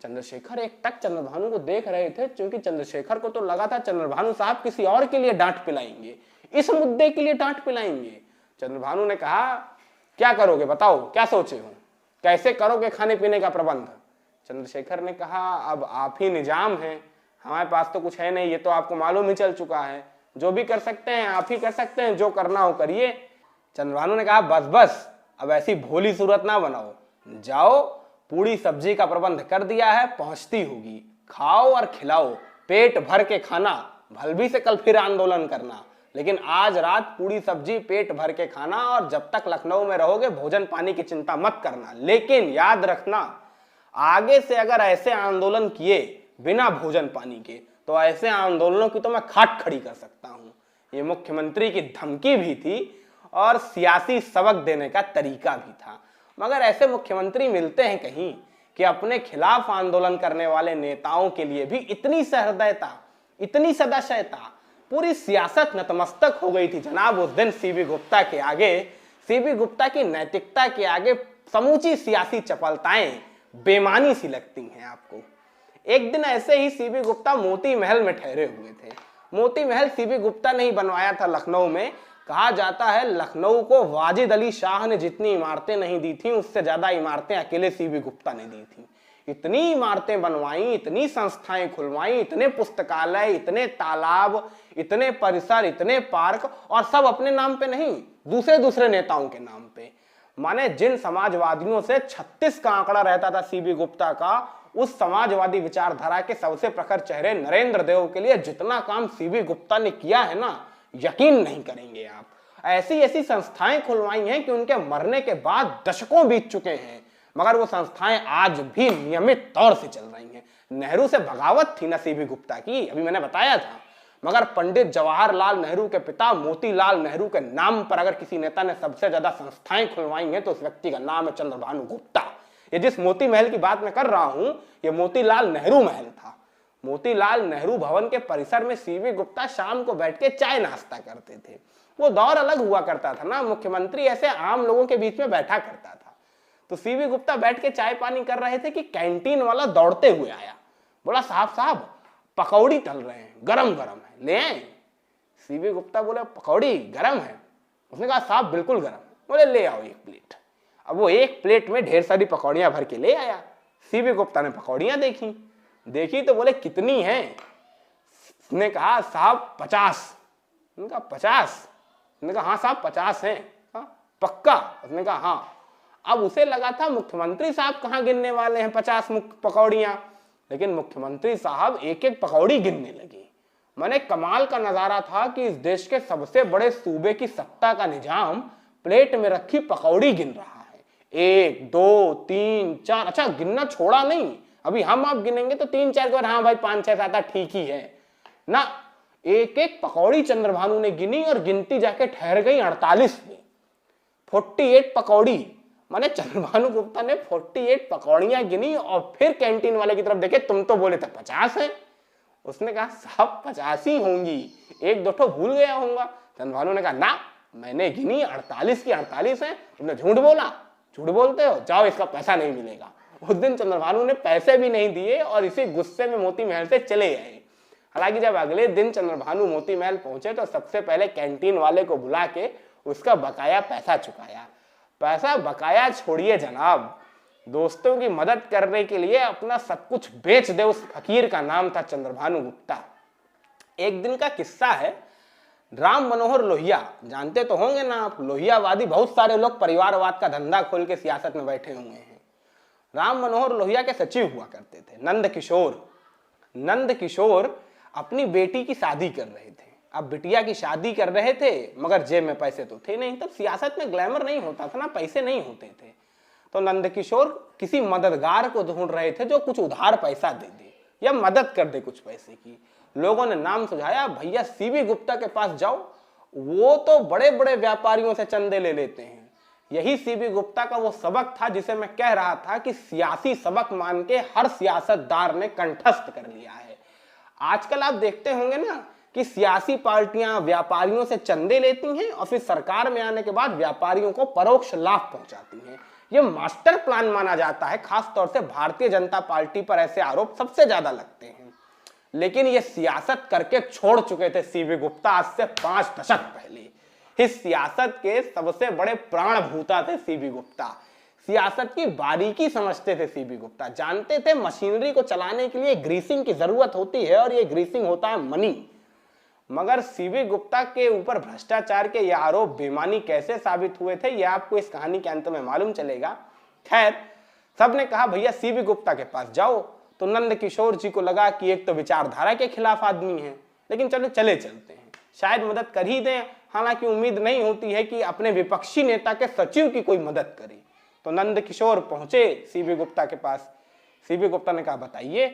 चंद्रशेखर एक टक चंद्रभानु को देख रहे थे, क्योंकि चंद्रशेखर को तो लगा था चंद्रभानु साहब किसी और के लिए डांट पिलाएंगे, इस मुद्दे के लिए डांट पिलाएंगे। चंद्रभानु ने कहा, क्या करोगे बताओ, क्या सोचे हो, कैसे करोगे खाने पीने का प्रबंध? चंद्रशेखर ने कहा, अब आप ही निजाम हैं, हमारे पास तो कुछ है नहीं, ये तो आपको मालूम ही चल चुका है, जो भी कर सकते हैं आप ही कर सकते हैं, जो करना हो करिए। चंद्रभानु ने कहा, बस बस अब ऐसी भोली सूरत ना बनाओ, जाओ, पूरी सब्जी का प्रबंध कर दिया है, पहुंचती होगी, खाओ और खिलाओ, पेट भर के खाना, भलभी से कल फिर आंदोलन करना, लेकिन आज रात पूरी सब्जी पेट भर के खाना, और जब तक लखनऊ में रहोगे भोजन पानी की चिंता मत करना। लेकिन याद रखना, आगे से अगर ऐसे आंदोलन किए बिना भोजन पानी के तो ऐसे आंदोलनों की तो मैं खाट खड़ी कर सकता हूं। ये मुख्यमंत्री की धमकी भी थी और सियासी सबक देने का तरीका भी था। मगर ऐसे मुख्यमंत्री मिलते हैं कहीं कि अपने खिलाफ आंदोलन करने वाले नेताओं के लिए भी इतनी सहृदयता, इतनी सदाशयता, पूरी सियासत नतमस्तक हो गई थी जनाब उस दिन सीबी गुप्ता के आगे। सीबी गुप्ता की नैतिकता के आगे समूची सियासी चपलताएं बेमानी सी लगती हैं आपको। एक दिन ऐसे ही सीबी गुप्ता मोती महल में ठहरे हुए थे। मोती महल सीबी गुप्ता ने ही बनवाया था लखनऊ में। कहा जाता है लखनऊ को वाजिद अली शाह ने जितनी इमारतें नहीं दी थी, उससे ज्यादा इमारतें अकेले सीबी गुप्ता ने दी थी। इतनी इमारतें बनवाई, इतनी संस्थाएं खुलवाई, इतने पुस्तकालय, इतने तालाब, इतने परिसर, इतने पार्क, और सब अपने नाम पे नहीं, दूसरे दूसरे नेताओं के नाम पे। माने जिन समाजवादियों से 36 का आंकड़ा रहता था सीबी गुप्ता का, उस समाजवादी विचारधारा के सबसे प्रखर चेहरे नरेंद्र देव के लिए जितना काम सीबी गुप्ता ने किया है ना, यकीन नहीं करेंगे आप। ऐसी ऐसी संस्थाएं खुलवाई हैं कि उनके मरने के बाद दशकों बीत चुके हैं, मगर वो संस्थाएं आज भी नियमित तौर से चल रही हैं। नेहरू से बगावत थी ना सीबी गुप्ता की, अभी मैंने बताया था, मगर पंडित जवाहरलाल नेहरू के पिता मोतीलाल नेहरू के नाम पर अगर किसी नेता ने सबसे ज्यादा संस्थाएं खुलवाई हैं तो उस व्यक्ति का नाम है चंद्रभानु गुप्ता। ये जिस मोती महल की बात मैं कर रहा हूं, ये मोतीलाल नेहरू महल था। मोतीलाल नेहरू भवन के परिसर में सीवी गुप्ता शाम को बैठ के चाय नाश्ता करते थे। वो दौर अलग हुआ करता था ना, मुख्यमंत्री ऐसे आम लोगों के बीच में बैठा करता था। तो सीवी गुप्ता बैठ के चाय पानी कर रहे थे कि कैंटीन वाला दौड़ते हुए आया, बोला साहब साहब पकौड़ी तल रहे हैं, गरम गरम है, ले आए? सीवी गुप्ता बोले पकौड़ी गरम है? उसने कहा साहब बिल्कुल गरम। बोले ले आओ एक प्लेट। अब वो एक प्लेट में ढेर सारी पकौड़ियां भर के ले आया। सीवी गुप्ता ने पकौड़ियां देखी तो बोले कितनी हैं? उसने कहा साहब 50। उसने कहा 50? उसने कहा हाँ साहब 50 हैं। पक्का? उसने कहा हाँ। अब उसे लगा था मुख्यमंत्री साहब कहाँ गिनने वाले हैं 50 पकौड़ियां, लेकिन मुख्यमंत्री साहब एक एक पकौड़ी गिनने लगे। मैंने कमाल का नजारा था कि इस देश के सबसे बड़े सूबे की सत्ता का निजाम प्लेट में रखी पकौड़ी गिन रहा है। 1 2 3 4, अच्छा गिनना छोड़ा नहीं, अभी हम आप गिनेंगे तो 3 4 के बाद हाँ भाई 5 6 7 8 ठीक ही है ना। एक एक पकौड़ी चंद्रभानु ने गिनी और गिनती जाके ठहर गई 48 में। 48 पकौड़ी, माने चंद्रभानु गुप्ता ने 48 पकौड़ियां गिनी और फिर कैंटीन वाले की तरफ देखे, तुम तो बोले थे 50 है। उसने कहा साहब 50 ही होंगी, 1 2 ठो भूल गया होऊंगा। चंद्रभानु ने कहा ना, मैंने गिनी 48 की 48 है, तुमने झूठ बोला, झूठ बोलते हो, जाओ इसका पैसा नहीं मिलेगा। उस दिन चंद्रभानु ने पैसे भी नहीं दिए और इसी गुस्से में मोती महल से चले गए। हालांकि जब अगले दिन चंद्रभानु मोती महल पहुंचे तो सबसे पहले कैंटीन वाले को बुला के उसका बकाया पैसा चुकाया। पैसा बकाया छोड़िए जनाब, दोस्तों की मदद करने के लिए अपना सब कुछ बेच दे उस फकीर का नाम था चंद्रभानु गुप्ता। एक दिन का किस्सा है, राम मनोहर लोहिया, जानते तो होंगे ना आप, लोहियावादी, बहुत सारे लोग परिवारवाद का धंधा खोल के सियासत में बैठे हुए हैं। राम मनोहर लोहिया के सचिव हुआ करते थे नंद किशोर। नंद किशोर अपनी बेटी की शादी कर रहे थे। अब बिटिया की शादी कर रहे थे मगर जेब में पैसे तो थे नहीं, तब सियासत में ग्लैमर नहीं होता था ना, पैसे नहीं होते थे। तो नंद किशोर किसी मददगार को ढूंढ रहे थे जो कुछ उधार पैसा दे दे या मदद कर दे कुछ पैसे की। लोगों ने नाम सुझाया, भैया सीवी गुप्ता के पास जाओ, वो तो बड़े बड़े व्यापारियों से चंदे ले लेते हैं। यही सीवी गुप्ता का वो सबक था जिसे मैं कह रहा था कि सियासी सबक मान के हर सियासतदार ने कंठस्थ कर लिया है। आजकल आप देखते होंगे ना कि सियासी पार्टियां व्यापारियों से चंदे लेती हैं और फिर सरकार में आने के बाद व्यापारियों को परोक्ष लाभ पहुंचाती हैं। यह मास्टर प्लान माना जाता है, खास तौर से भारतीय जनता पार्टी पर ऐसे आरोप सबसे ज्यादा लगते हैं। लेकिन ये सियासत करके छोड़ चुके थे सीवी गुप्ता आज से 5 दशक पहले। इस सियासत के सबसे बड़े प्राण भूता थे सीवी गुप्ता। सियासत की बारीकी समझते थे सीवी गुप्ता, जानते थे मशीनरी को चलाने के लिए ग्रीसिंग की जरूरत होती है और ये ग्रीसिंग होता है मनी। मगर सीवी गुप्ता के ऊपर भ्रष्टाचार के ये आरोप बेमानी कैसे साबित हुए थे, यह आपको इस कहानी के अंत में मालूम चलेगा। खैर, सबने कहा भैया सीवी गुप्ता के पास जाओ, तो नंद किशोर जी को लगा कि एक तो विचारधारा के खिलाफ आदमी है, लेकिन चलो चले चलते हैं, शायद मदद कर ही दें। हालांकि उम्मीद नहीं होती है कि अपने विपक्षी नेता के सचिव की कोई मदद करे। तो नंद किशोर पहुंचे सीवी गुप्ता के पास। सीवी गुप्ता ने कहा बताइए।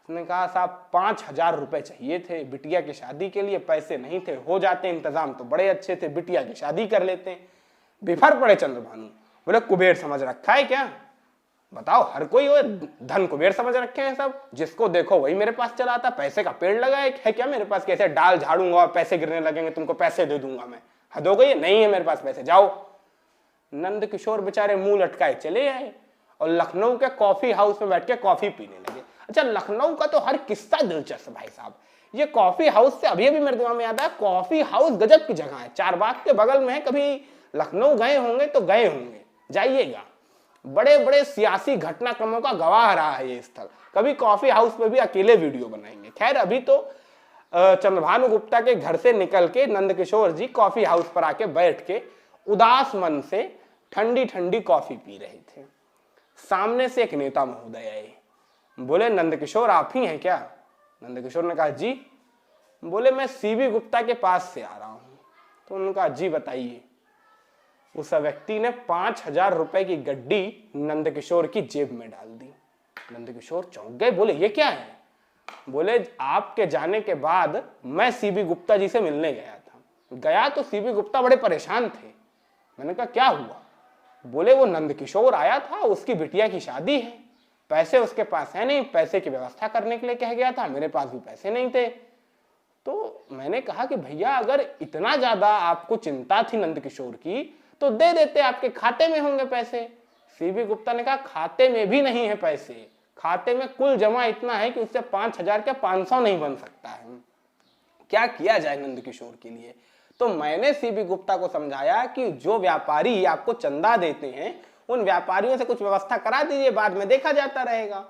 उसने कहा साहब 5000 रुपए चाहिए थे, बिटिया की शादी के लिए पैसे नहीं थे, हो जाते इंतजाम तो बड़े अच्छे थे, बिटिया की शादी कर लेते। बिफर पड़े चंद्रभानु, बोले कुबेर समझ रखा है क्या? बताओ, हर कोई हो धन कुबेर समझ रखे हैं सब, जिसको देखो वही मेरे पास चला आता, पैसे का पेड़ लगा है क्या मेरे पास? कैसे डाल झाड़ूंगा और पैसे गिरने लगेंगे, तुमको पैसे दे दूंगा मैं? हद हो गई, नहीं है मेरे पास पैसे, जाओ। नंद किशोर बेचारे मुंह लटकाए चले आए और लखनऊ के कॉफी हाउस में बैठ के कॉफी पीने लगे। अच्छा, लखनऊ का तो हर किस्सा दिलचस्प भाई साहब। ये कॉफी हाउस से अभी मेरे दिमाग में याद है, कॉफी हाउस गजब की जगह है, चारबाग के बगल में है। कभी लखनऊ गए होंगे तो गए होंगे, जाइएगा। बड़े बड़े सियासी घटनाक्रमों का गवाह रहा है ये स्थल। कभी कॉफी हाउस पे भी अकेले वीडियो बनाएंगे। खैर, अभी तो चंद्रभानु गुप्ता के घर से निकल के नंद किशोर जी कॉफी हाउस पर आके बैठ के उदास मन से ठंडी ठंडी कॉफी पी रहे थे। सामने से एक नेता महोदय आए, बोले नंद किशोर आप ही हैं क्या? नंद किशोर ने कहा जी। बोले मैं सीवी गुप्ता के पास से आ रहा हूं। तो उन्होंने कहा जी बताइए। उस व्यक्ति ने 5000 रुपए की गड्डी नंद किशोर की जेब में डाल दी। नंद किशोर चौंक गए, बोले ये क्या है? बोले आपके जाने के बाद मैं सीवी गुप्ता जी से मिलने गया था। गया तो सीवी गुप्ता बड़े परेशान थे। मैंने कहा क्या हुआ? बोले वो नंदकिशोर आया था, उसकी बिटिया की शादी है, पैसे उसके पास है नहीं, पैसे की व्यवस्था करने के लिए कह गया था, मेरे पास भी पैसे नहीं थे। तो मैंने कहा कि भैया अगर इतना ज्यादा आपको चिंता थी नंदकिशोर की तो दे देते, आपके खाते में होंगे पैसे। सीबी गुप्ता ने कहा खाते में भी नहीं है पैसे, खाते में कुल जमा इतना है कि उससे 5,000 क्या 500 नहीं बन सकता है। क्या किया जाए नंदकिशोर के लिए? तो मैंने सीबी गुप्ता को समझाया कि जो व्यापारी आपको चंदा देते हैं उन व्यापारियों से कुछ व्यवस्था करा दीजिए, बाद में देखा जाता रहेगा।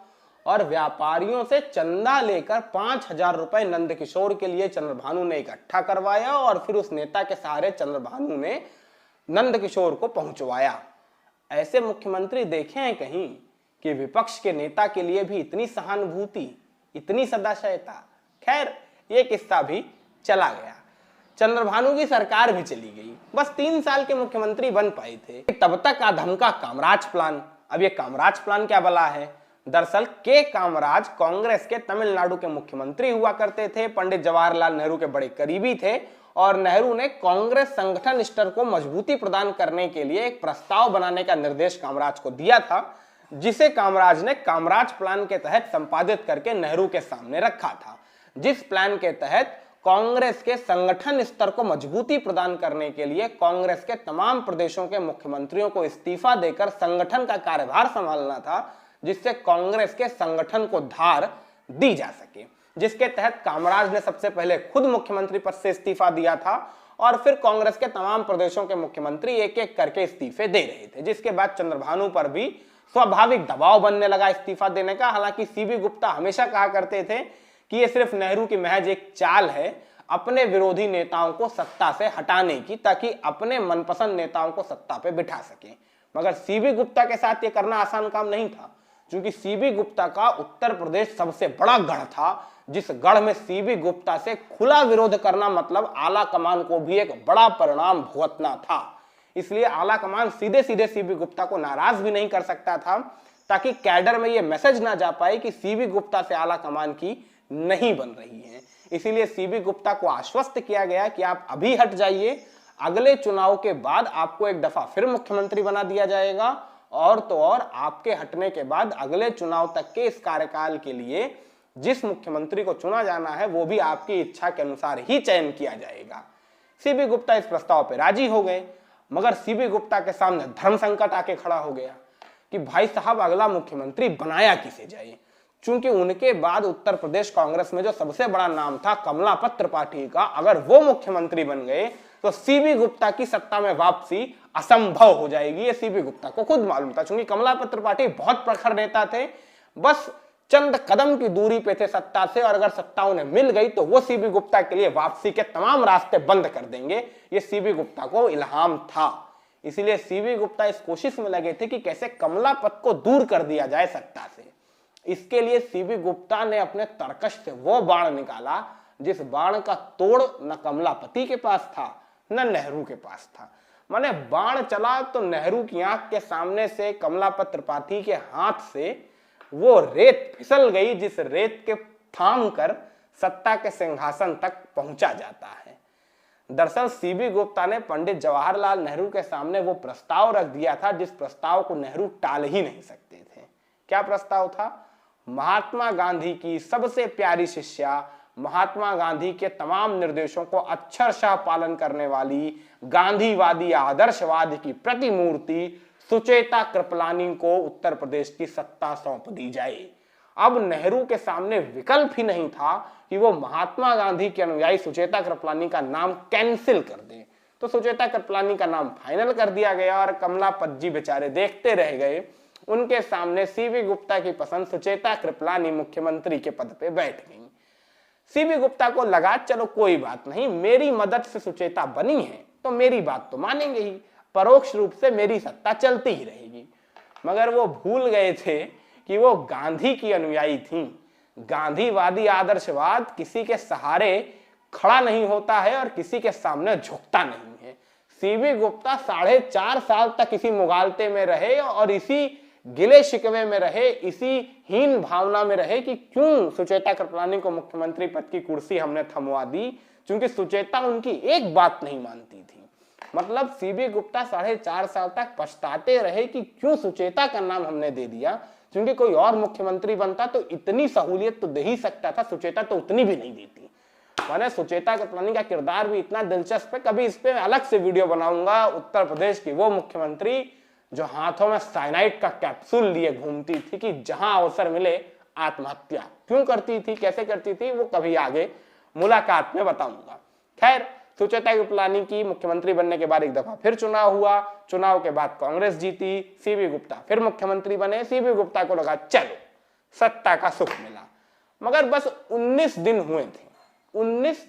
और व्यापारियों से चंदा लेकर 5,000 रुपए नंदकिशोर के लिए चंद्रभानु ने इकट्ठा करवाया और फिर उस नेता के सहारे चंद्रभानु ने नंदकिशोर को पहुंचवाया। ऐसे मुख्यमंत्री देखे हैं कहीं कि विपक्ष के नेता के लिए भी इतनी सहानुभूति, इतनी सदाशयता? खैर ये किस्सा भी चला गया, चंद्रभानु की सरकार भी चली गई, बस 3 साल के मुख्यमंत्री बन पाए थे। तब तक आधम का कामराज प्लान। अब ये कामराज प्लान क्या बला है? दरअसल के कामराज कांग्रेस के तमिलनाडु के मुख्यमंत्री हुआ करते थे, पंडित जवाहरलाल नेहरू के बड़े करीबी थे और नेहरू ने कांग्रेस संगठन स्तर को मजबूती प्रदान करने के लिए एक प्रस्ताव बनाने का निर्देश कामराज को दिया था, जिसे कामराज ने कामराज प्लान के तहत संपादित करके नेहरू के सामने रखा था। जिस प्लान के तहत कांग्रेस के संगठन स्तर को मजबूती प्रदान करने के लिए कांग्रेस के तमाम प्रदेशों के मुख्यमंत्रियों को इस्तीफा देकर संगठन का कार्यभार संभालना था, जिससे कांग्रेस के संगठन को धार दी जा सके। जिसके तहत कामराज ने सबसे पहले खुद मुख्यमंत्री पद से इस्तीफा दिया था और फिर कांग्रेस के तमाम प्रदेशों के मुख्यमंत्री एक एक करके इस्तीफे दे रहे थे, जिसके बाद चंद्रभानु पर भी स्वाभाविक दबाव बनने लगा इस्तीफा देने का। हालांकि सीबी गुप्ता हमेशा कहा करते थे कि ये सिर्फ नेहरू की महज एक चाल है अपने विरोधी नेताओं को सत्ता से हटाने की, ताकि अपने मनपसंद नेताओं को सत्ता पे बिठा सके। मगर सीबी गुप्ता के साथ ये करना आसान काम नहीं था, क्योंकि सीबी गुप्ता का उत्तर प्रदेश सबसे बड़ा गढ़ था, जिस गढ़ में सीबी गुप्ता से खुला विरोध करना मतलब आला कमान को भी एक बड़ा परिणाम भुगतना था। इसलिए आला कमान सीधे सीधे सीबी गुप्ता को नाराज भी नहीं कर सकता था, ताकि कैडर में यह मैसेज ना जा पाए कि सीबी गुप्ता से आला कमान की नहीं बन रही है। इसीलिए सीबी गुप्ता को आश्वस्त किया गया कि आप अभी हट जाइए, अगले चुनाव के बाद आपको एक दफा फिर मुख्यमंत्री बना दिया जाएगा, और तो और आपके हटने के बाद अगले चुनाव तक के इस कार्यकाल के लिए जिस मुख्यमंत्री को चुना जाना है वो भी आपकी इच्छा के अनुसार ही चयन किया जाएगा। सीबी गुप्ता इस प्रस्ताव पर राजी हो गए, मगर सीबी गुप्ता के सामने धर्म संकट आके खड़ा हो गया कि भाई साहब अगला मुख्यमंत्री बनाया किसे जाए। चूंकि उनके बाद उत्तर प्रदेश कांग्रेस में जो सबसे बड़ा नाम था कमलापत त्रिपाठी का, अगर वो मुख्यमंत्री बन गए तो सीबी गुप्ता की सत्ता में वापसी असंभव हो जाएगी। ये सीबी गुप्ता को खुद मालूम था, क्योंकि कमलापत त्रिपाठी बहुत प्रखर नेता थे, बस चंद कदम की दूरी पे थे सत्ता से, और अगर सत्ता उन्हें मिल गई तो वो सीबी गुप्ता के लिए वापसी के तमाम रास्ते बंद कर देंगे। ये सीबी गुप्ता को इल्हाम था। इसीलिए सीबी गुप्ता इस कोशिश में लगे थे कि कैसे कमलापत को दूर कर दिया जाए सत्ता से। इसके लिए सीबी गुप्ता ने अपने तरकश से वो बाण निकाला जिस बाण का तोड़ न कमलापति के पास था न नेहरू के पास था। माने बाण चला तो नेहरू की आंख के सामने से कमलापत त्रिपाठी के हाथ से वो रेत फिसल गई, जिस रेत के थाम कर सत्ता के सिंहासन तक पहुंचा जाता है। दरअसल सीबी गुप्ता ने पंडित जवाहरलाल नेहरू के सामने वो प्रस्ताव रख दिया था जिस प्रस्ताव को नेहरू टाल ही नहीं सकते थे। क्या प्रस्ताव था? महात्मा गांधी की सबसे प्यारी शिष्या, महात्मा गांधी के तमाम निर्देशों को अक्षरशः पालन करने वाली गांधीवादी आदर्शवाद की प्रतिमूर्ति सुचेता कृपलानी को उत्तर प्रदेश की सत्ता सौंप दी जाए। अब नेहरू के सामने विकल्प ही नहीं था कि वो महात्मा गांधी के अनुयायी सुचेता कृपलानी का नाम कैंसिल कर दे। तो सुचेता कृपलानी का नाम फाइनल कर दिया गया और कमलापत जी बेचारे देखते रह गए। उनके सामने सीबी गुप्ता की पसंद सुचेता कृपलानी मुख्यमंत्री के पद पे बैठ गई। सीबी गुप्ता को लगा चलो कोई बात नहीं, मेरी मदद से सुचेता बनी है तो मेरी बात तो मानेंगे ही, परोक्ष रूप से मेरी सत्ता चलती ही रहेगी। मगर वो भूल गए थे कि वो गांधी की अनुयायी थी। गांधीवादी आदर्शवाद किसी के सहारे खड़ा नहीं होता है और किसी के सामने झुकता नहीं है। सीबी गुप्ता 4.5 साल तक इसी मुगालते में रहे और इसी गिले शिकवे में रहे, इसी हीन भावना में रहे कि क्यों सुचेता कृपलानी को मुख्यमंत्री पद की कुर्सी हमने थमवा दी, क्योंकि सुचेता उनकी एक बात नहीं मानती थी। मतलब सीबी गुप्ता 4.5 साल तक पछताते रहे कि क्यों सुचेता का नाम हमने दे दिया, क्योंकि कोई और मुख्यमंत्री बनता तो इतनी सहूलियत तो दे ही सकता था, सुचेता तो उतनी भी नहीं देती। मैंने सुचेता कृपलानी का किरदार भी इतना दिलचस्प है, कभी इस पे अलग से वीडियो बनाऊंगा। उत्तर प्रदेश की वो मुख्यमंत्री जो हाथों में साइनाइड का कैप्सूल लिए घूमती थी कि जहां अवसर मिले आत्महत्या क्यों करती थी, कैसे करती थी, वो कभी आगे मुलाकात में बताऊंगा। खैर, सुचेता कृपलानी की मुख्यमंत्री बनने के बाद एक दफा फिर चुनाव हुआ, चुनाव के बाद कांग्रेस जीती, सीबी गुप्ता फिर मुख्यमंत्री बने। सीबी गुप्ता को लगा चलो सत्ता का सुख मिला, मगर बस 19 दिन हुए थे, 19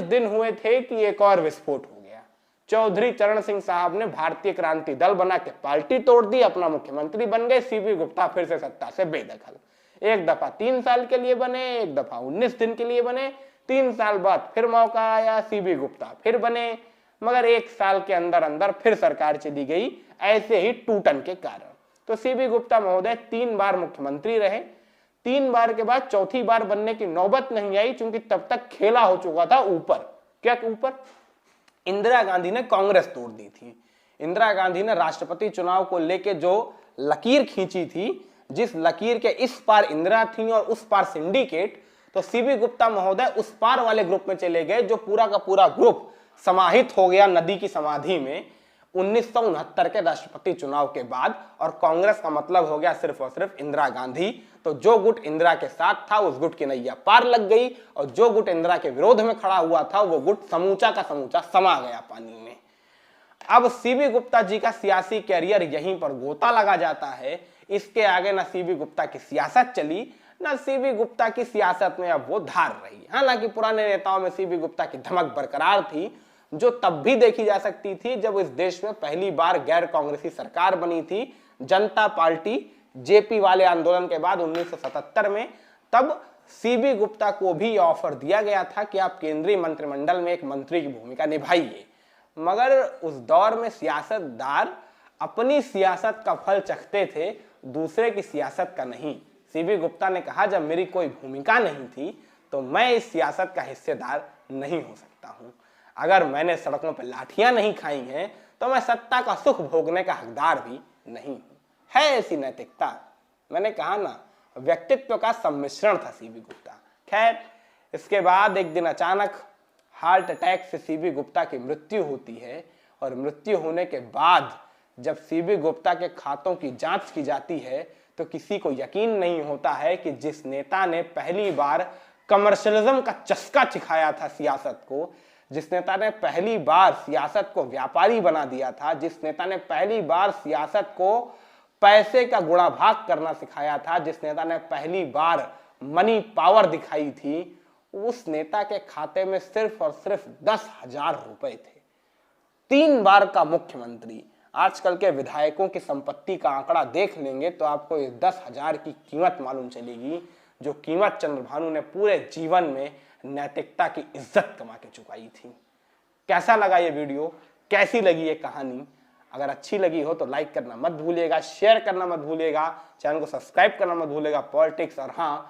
दिन हुए थे कि एक और विस्फोट हो गया। चौधरी चरण सिंह साहब ने भारतीय क्रांति दल बना के पार्टी तोड़ दी, अपना मुख्यमंत्री बन गए। सीबी गुप्ता फिर से सत्ता से बेदखल, एक दफा 3 साल के लिए बने, एक दफा 19 दिन के लिए बने। 3 साल बाद फिर मौका आया, सीबी गुप्ता फिर बने, मगर 1 साल के अंदर अंदर फिर सरकार चली गई, ऐसे ही टूटन के कारण। तो सीबी गुप्ता महोदय 3 बार मुख्यमंत्री रहे। 3 बार के बाद चौथी बार बनने की नौबत नहीं आई, क्योंकि तब तक खेला हो चुका था ऊपर। क्या ऊपर? इंदिरा गांधी ने कांग्रेस तोड़ दी थी। इंदिरा गांधी ने राष्ट्रपति चुनाव को लेके जो लकीर खींची थी, जिस लकीर के इस पार इंदिरा थी और उस पार सिंडिकेट, तो सीबी गुप्ता महोदय उस पार वाले ग्रुप में चले गए, जो पूरा का पूरा ग्रुप समाहित हो गया नदी की समाधि में 1969 के राष्ट्रपति चुनाव के बाद। और कांग्रेस का मतलब हो गया सिर्फ और सिर्फ इंदिरा गांधी। तो जो गुट इंदिरा के साथ था उस गुट की नैया पार लग गई, और जो गुट इंदिरा के विरोध में खड़ा हुआ था वो गुट समूचा का समूचा समा गया पानी में। अब सीबी गुप्ता जी का सियासी कैरियर यहीं पर गोता लगा जाता है। इसके आगे न सीबी गुप्ता की सियासत चली, न सीबी गुप्ता की सियासत में अब वो धार रही। हालांकि पुराने नेताओं में सीबी गुप्ता की धमक बरकरार थी, जो तब भी देखी जा सकती थी जब इस देश में पहली बार गैर कांग्रेसी सरकार बनी थी, जनता पार्टी जेपी वाले आंदोलन के बाद 1977 में। तब सीबी गुप्ता को भी ऑफर दिया गया था कि आप केंद्रीय मंत्रिमंडल में एक मंत्री की भूमिका निभाइए, मगर उस दौर में सियासतदार अपनी सियासत का फल चखते थे, दूसरे की सियासत का नहीं। सीबी गुप्ता ने कहा, जब मेरी कोई भूमिका नहीं थी तो मैं इस सियासत का हिस्सेदार नहीं हो सकता हूं। अगर मैंने सड़कों पर लाठियां नहीं खाई हैं तो मैं सत्ता का सुख भोगने का हकदार भी नहीं हूं। है ऐसी नैतिकता। मैंने कहा ना, व्यक्तित्व का सम्मिश्रण था सीबी गुप्ता। खैर, इसके बाद एक दिन अचानक हार्ट अटैक से सीबी गुप्ता की मृत्यु होती है, और मृत्यु होने के बाद जब सीबी गुप्ता के खातों की जांच की जाती है तो किसी को यकीन नहीं होता है कि जिस नेता ने पहली बार कमर्शियलिज्म का चस्का सिखाया था सियासत को, जिस नेता ने पहली बार सियासत को व्यापारी बना दिया था, जिस नेता ने पहली बार सियासत को पैसे का गुणा भाग करना सिखाया था, जिस नेता ने पहली बार मनी पावर दिखाई थी, उस नेता के खाते में सिर्फ और सिर्फ 10,000 रुपए थे। 3 बार का मुख्यमंत्री। आजकल के विधायकों की संपत्ति का आंकड़ा देख लेंगे तो आपको इस 10,000 की कीमत मालूम चलेगी, जो कीमत चंद्रभानु ने पूरे जीवन में नैतिकता की इज्जत कमा के चुकाई थी। कैसा लगा ये वीडियो, कैसी लगी ये कहानी? अगर अच्छी लगी हो तो लाइक करना मत भूलिएगा, शेयर करना मत भूलिएगा, चैनल को सब्सक्राइब करना मत भूलिएगा। पॉलिटिक्स और हाँ,